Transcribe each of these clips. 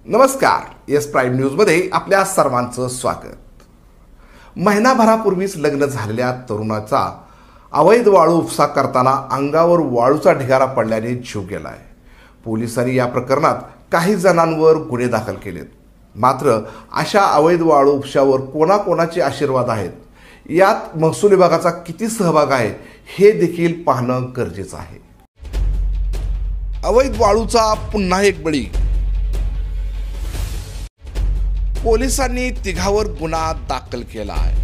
नमस्कार, S prime न्यूजमध्ये आपल्या सर्वांचं स्वागत। महिनाभरापूर्वीच लग्न झालेल्या तरुणाचा अवैध वाळू उपसा करताना अंगावर वाळूचा ढिगारा पडल्याने जीव गेलाय। पोलिसांनी या प्रकरणात काही जणांवर गुन्हे दाखल केलेत। मात्र अशा अवैध वाळू उपशावर कोणाकोणाचे आशीर्वाद आहेत, यात महसूल विभागाचा किती सहभाग आहे हे देखील पाहणं गरजेचं आहे। अवैध वाळूचा पुन्हा एक बळी। पोलिसांनी तिघावर गुन्हा दाखल केला आहे।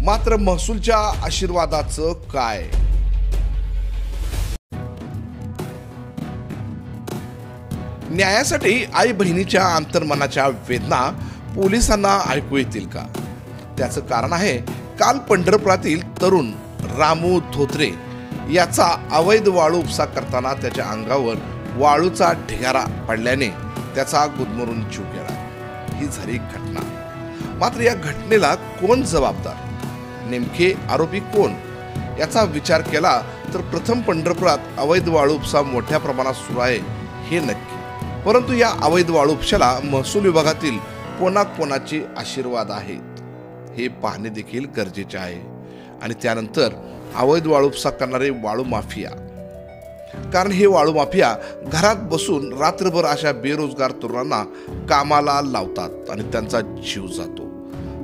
मात्र महसूलच्या आशीर्वादाचं काय? न्यायासाठी आई बहिणीच्या अंतर्मनाच्या वेदना पोलिसांना ऐकू येतील का? त्याचं कारण आहे, काल पंढरपुरातील तरुण रामू धोत्रे याचा अवैध वाळू उपसा करताना त्याच्या अंगावर वाळूचा ढिगारा पडल्याने त्याचा गुदमरून जीव गेला। ही झाली घटना। मात्र या घटनेला कोण जबाबदार, नेमके आरोपी कोण, याचा विचार केला तर प्रथम पंढरपुरात अवैध वाळू उपसा मोठ्या प्रमाणात सुरू आहे हे नक्की। परंतु या अवैध वाळू उपशाला महसूल विभागातील कोणाकोणाचे आशीर्वाद आहेत हे पाहणे देखील गरजेचे आहे। आणि त्यानंतर अवैध वाळू उपसा करणारे वाळू माफिया, कारण हे वाळू माफिया घरात बसून रात्रभर अशा बेरोजगार तरुणांना कामाला लावतात आणि त्यांचा जीव जातो।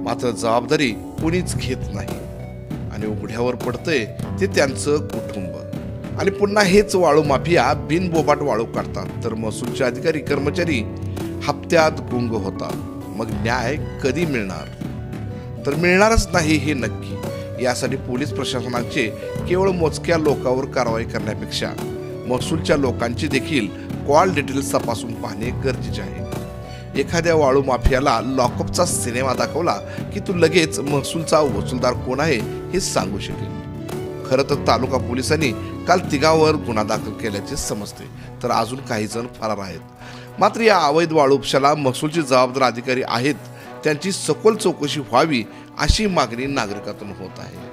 मात्र जबाबदारी कोणीच घेत नाही आणि उघड्यावर पडतंय ते त्यांचं कुटुंब। आणि पुन्हा हेच वाळू माफिया बिनबोबाट वाळू काढतात, तर महसूलचे अधिकारी कर्मचारी हप्त्यात गुंग होतात। मग न्याय कधी मिळणार? तर मिळणारच नाही हे नक्की। यासाठी पोलीस प्रशासनाचे केवळ मोजक्या लोकांवर कारवाई करण्यापेक्षा महसूलच्या लोकांची देखील कॉल डिटेल्स तपासून पाहणे गरजेचे आहे। एखाद्या वाळू माफियाला लॉकअपचा सिनेमा दाखवला की तो लगेच महसूलचा वसूलदार कोण आहे हे सांगू शकेल। खरं तर तालुका पोलिसांनी काल तिघावर गुन्हा दाखल केल्याचे समजते, तर अजून काही जण फरार आहेत। मात्र या अवैध वाळू उपशाला महसूलचे जबाबदार अधिकारी आहेत, त्यांची सखोल चौकशी व्हावी अशी मागणी नागरिकांतून होत आहे।